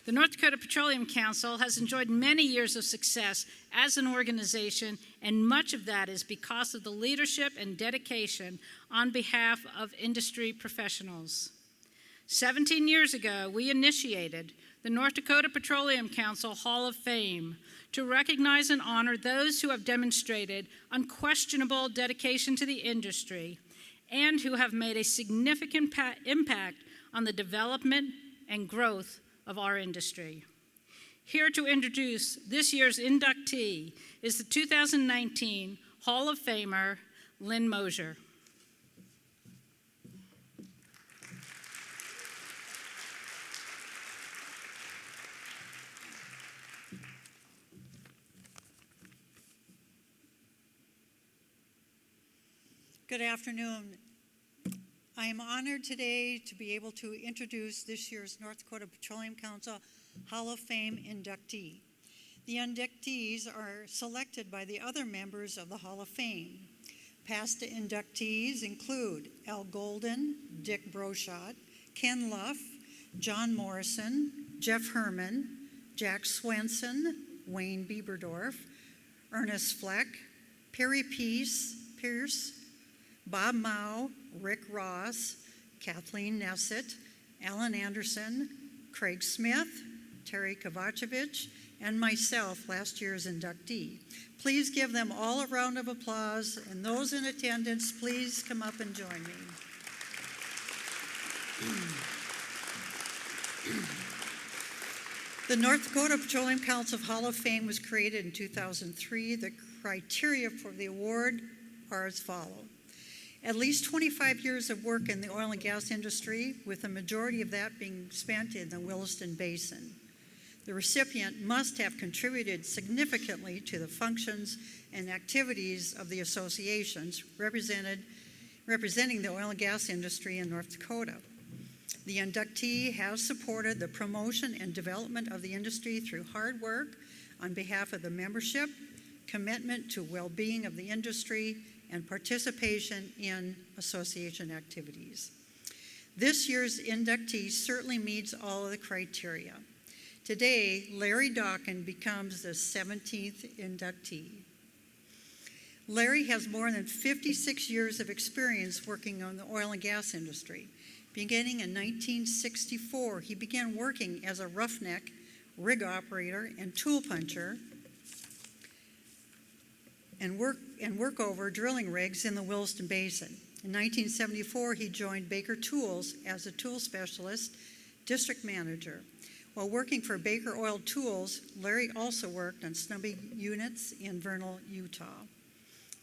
The North Dakota Petroleum Council has enjoyed many years of success as an organization, and much of that is because of the leadership and dedication on behalf of industry professionals. 17 years ago, we initiated the North Dakota Petroleum Council Hall of Fame to recognize and honor those who have demonstrated unquestionable dedication to the industry and who have made a significant impact on the development and growth of our industry. Here to introduce this year's inductee is the 2019 Hall of Famer, Lynn Moser. Good afternoon. I am honored today to be able to introduce this year's North Dakota Petroleum Council Hall of Fame inductee. The inductees are selected by the other members of the Hall of Fame. Past inductees include Al Golden, Dick Broshot, Ken Luff, John Morrison, Jeff Herman, Jack Swenson, Wayne Bieberdorf, Ernest Fleck, Perry Pierce, Bob Mao, Rick Ross, Kathleen Neset, Alan Anderson, Craig Smith, Terry Kovacevic, and myself, last year's inductee. Please give them all a round of applause, and those in attendance, please come up and join me. The North Dakota Petroleum Council Hall of Fame was created in 2003. The criteria for the award are as follows. At least 25 years of work in the oil and gas industry, with the majority of that being spent in the Williston Basin. The recipient must have contributed significantly to the functions and activities of the associations representing the oil and gas industry in North Dakota. The inductee has supported the promotion and development of the industry through hard work on behalf of the membership, commitment to well-being of the industry, and participation in association activities. This year's inductee certainly meets all of the criteria. Today, Larry Dokken becomes the 17th inductee. Larry has more than 56 years of experience working on the oil and gas industry. Beginning in 1964, he began working as a roughneck, rig operator, and tool puncher, and work over drilling rigs in the Williston Basin. In 1974, he joined Baker Tools as a tool specialist district manager. While working for Baker Oil Tools, Larry also worked on snubbing units in Vernal, Utah.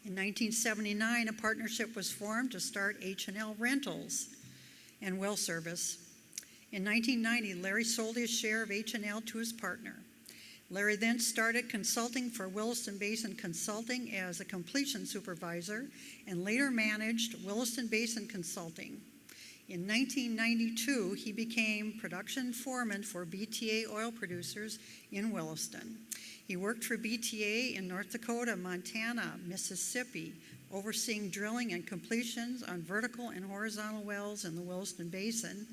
In 1979, a partnership was formed to start H&L Rentals and Well Service. In 1990, Larry sold his share of H&L to his partner. Larry then started consulting for Williston Basin Consulting as a completion supervisor and later managed Williston Basin Consulting. In 1992, he became production foreman for BTA oil producers in Williston. He worked for BTA in North Dakota, Montana, Mississippi, overseeing drilling and completions on vertical and horizontal wells in the Williston Basin,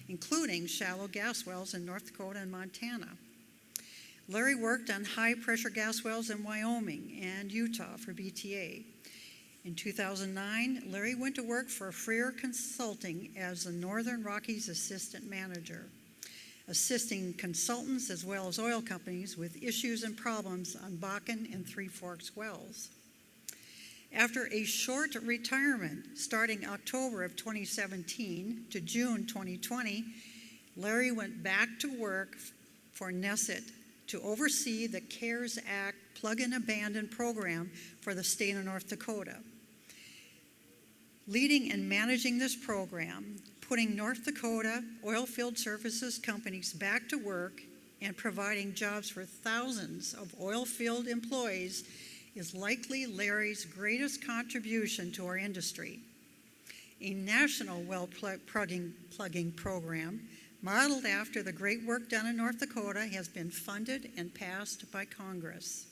including shallow gas wells in North Dakota and Montana. Larry worked on high-pressure gas wells in Wyoming and Utah for BTA. In 2009, Larry went to work for Freer Consulting as the Northern Rockies assistant manager, assisting consultants as well as oil companies with issues and problems on Dokken and Three Forks wells. After a short retirement starting October of 2017 to June 2020, Larry went back to work for Neset to oversee the CARES Act Plug and Abandon program for the state of North Dakota. Leading and managing this program, putting North Dakota oilfield services companies back to work and providing jobs for thousands of oilfield employees is likely Larry's greatest contribution to our industry. A national well plugging program modeled after the great work done in North Dakota has been funded and passed by Congress.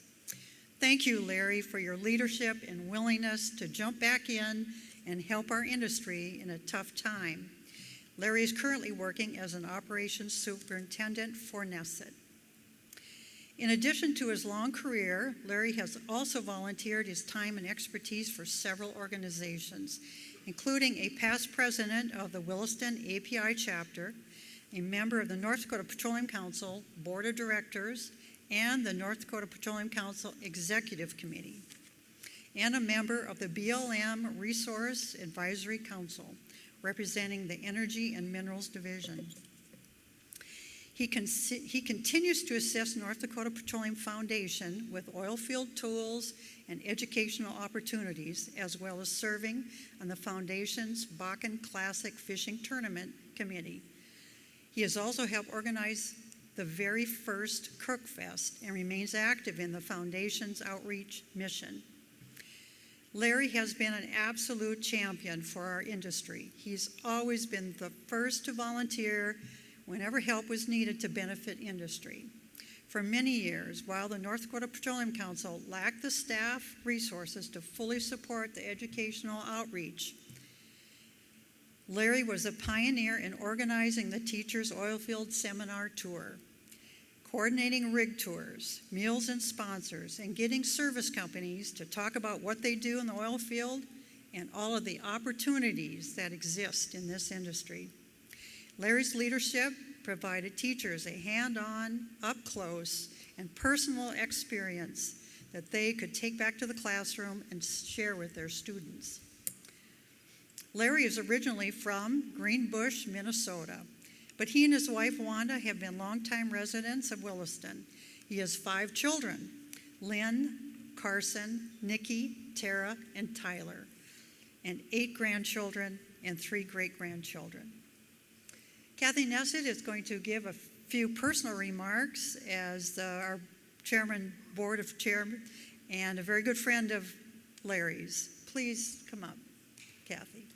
Thank you, Larry, for your leadership and willingness to jump back in and help our industry in a tough time. Larry is currently working as an operations superintendent for Neset. In addition to his long career, Larry has also volunteered his time and expertise for several organizations, including a past president of the Williston API chapter, a member of the North Dakota Petroleum Council Board of Directors and the North Dakota Petroleum Council Executive Committee, and a member of the BLM Resource Advisory Council, representing the Energy and Minerals Division. He continues to assist North Dakota Petroleum Foundation with oil field tools and educational opportunities, as well as serving on the foundation's Bakken Classic Fishing Tournament Committee. He has also helped organize the very first Crook Fest and remains active in the foundation's outreach mission. Larry has been an absolute champion for our industry. He's always been the first to volunteer whenever help was needed to benefit industry. For many years, while the North Dakota Petroleum Council lacked the staff resources to fully support the educational outreach, Larry was a pioneer in organizing the Teachers Oilfield Seminar Tour, coordinating rig tours, meals and sponsors, and getting service companies to talk about what they do in the oil field and all of the opportunities that exist in this industry. Larry's leadership provided teachers a hand-on, up-close, and personal experience that they could take back to the classroom and share with their students. Larry is originally from Greenbush, Minnesota, but he and his wife, Wanda, have been longtime residents of Williston. He has 5 children, Lynn, Carson, Nikki, Tara, and Tyler, and 8 grandchildren and 3 great-grandchildren. Kathy Neset is going to give a few personal remarks as our board of chairman, and a very good friend of Larry's. Please come up, Kathy.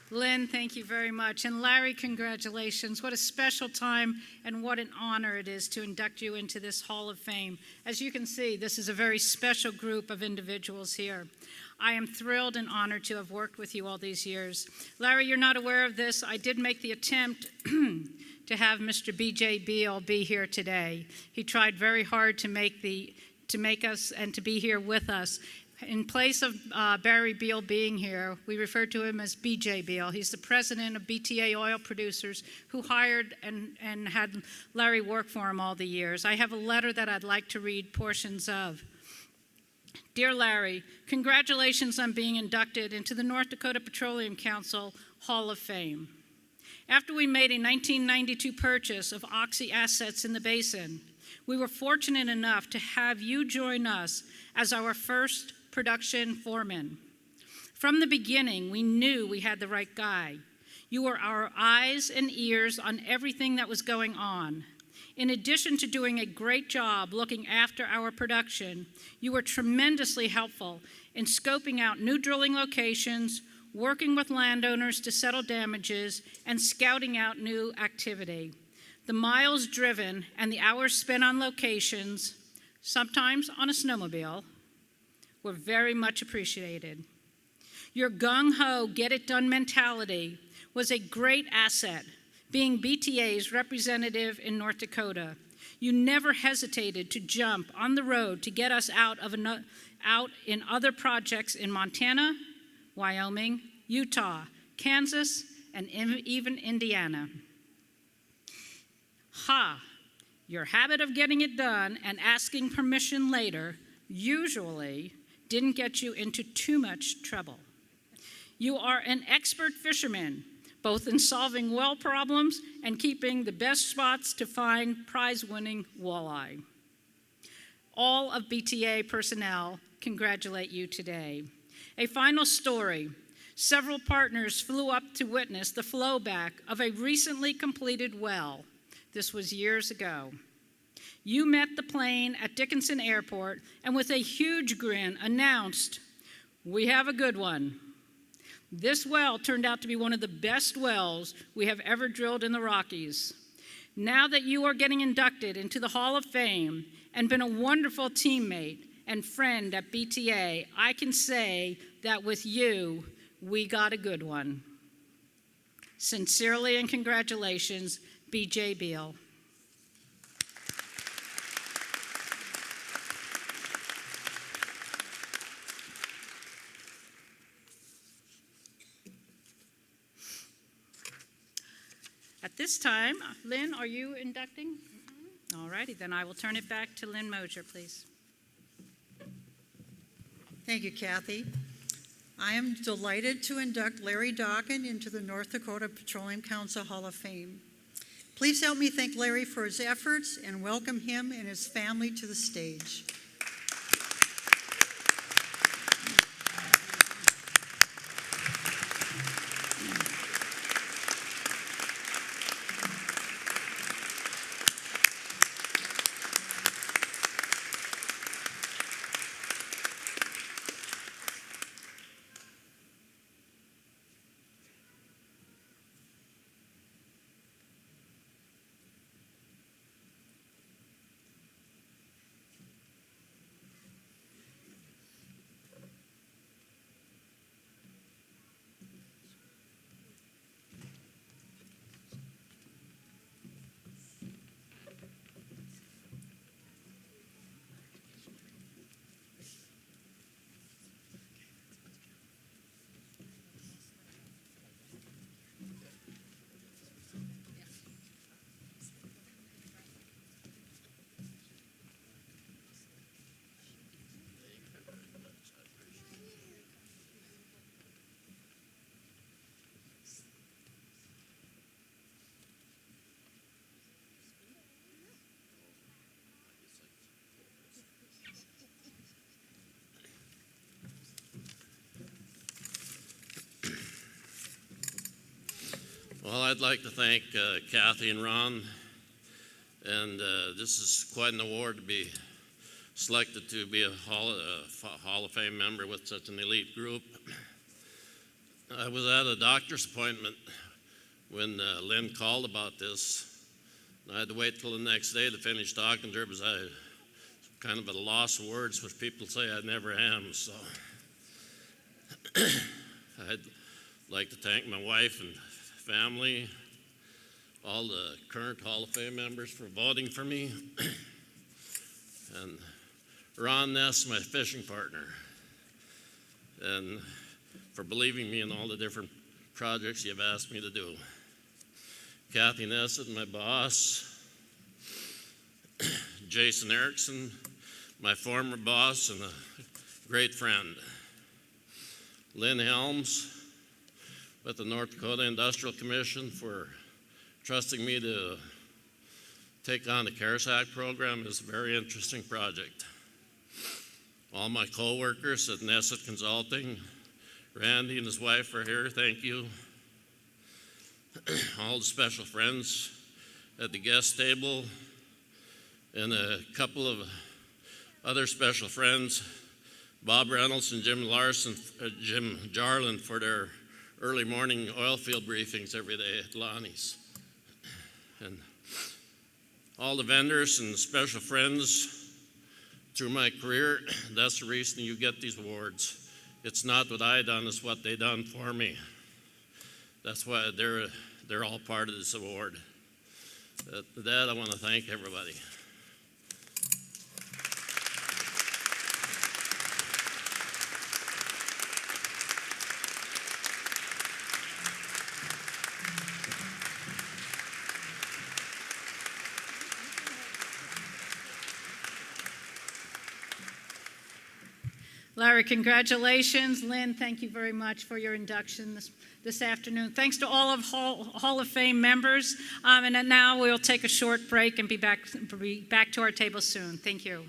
Lynn, thank you very much. And Larry, congratulations. What a special time and what an honor it is to induct you into this Hall of Fame. As you can see, this is a very special group of individuals here. I am thrilled and honored to have worked with you all these years. Larry, you're not aware of this. I did make the attempt to have Mr. B.J. Beal be here today. He tried very hard to make us and to be here with us. In place of Barry Beal being here, we refer to him as B.J. Beal. He's the president of BTA Oil Producers, who hired and had Larry work for him all the years. I have a letter that I'd like to read portions of. Dear Larry, congratulations on being inducted into the North Dakota Petroleum Council Hall of Fame. After we made a 1992 purchase of Oxy assets in the basin, we were fortunate enough to have you join us as our first production foreman. From the beginning, we knew we had the right guy. You were our eyes and ears on everything that was going on. In addition to doing a great job looking after our production, you were tremendously helpful in scoping out new drilling locations, working with landowners to settle damages, and scouting out new activity. The miles driven and the hours spent on locations, sometimes on a snowmobile, were very much appreciated. Your gung-ho, get-it-done mentality was a great asset, being BTA's representative in North Dakota. You never hesitated to jump on the road to get us out in other projects in Montana, Wyoming, Utah, Kansas, and even Indiana. Your habit of getting it done and asking permission later usually didn't get you into too much trouble. You are an expert fisherman, both in solving well problems and keeping the best spots to find prize-winning walleye. All of BTA personnel congratulate you today. A final story. Several partners flew up to witness the flowback of a recently completed well. This was years ago. You met the plane at Dickinson Airport and with a huge grin announced, "We have a good one." This well turned out to be one of the best wells we have ever drilled in the Rockies. Now that you are getting inducted into the Hall of Fame and been a wonderful teammate and friend at BTA, I can say that with you, we got a good one. Sincerely and congratulations, B.J. Beal. At this time, Lynn, are you inducting? All righty, then I will turn it back to Lynn Moser, please. Thank you, Kathy. I am delighted to induct Larry Dokken into the North Dakota Petroleum Council Hall of Fame. Please help me thank Larry for his efforts and welcome him and his family to the stage. Well, I'd like to thank Kathy and Ron, and this is quite an award to be selected to be a Hall of Fame member with such an elite group. I was at a doctor's appointment when Lynn called about this. I had to wait till the next day to finish talking to her because I was kind of at a loss of words, which people say I never am. So I'd like to thank my wife and family, all the current Hall of Fame members for voting for me, and Ron Ness, my fishing partner, and for believing me in all the different projects you've asked me to do. Kathy Neset, my boss, Jason Erickson, my former boss and a great friend, Lynn Helms, with the North Dakota Industrial Commission for trusting me to take on the CARES Act program. Is a very interesting project. All my co-workers at Neset Consulting, Randy and his wife are here, thank you. All the special friends at the guest table, and a couple of other special friends, Bob Reynolds and Jim Jarlin for their early morning oil field briefings every day at Lonnie's. And all the vendors and special friends through my career, that's the reason you get these awards. It's not what I done, it's what they done for me. That's why they're all part of this award. For that, I want to thank everybody. Larry, congratulations. Lynn, thank you very much for your induction this afternoon. Thanks to all of Hall of Fame members. And now we'll take a short break and be back to our table soon. Thank you.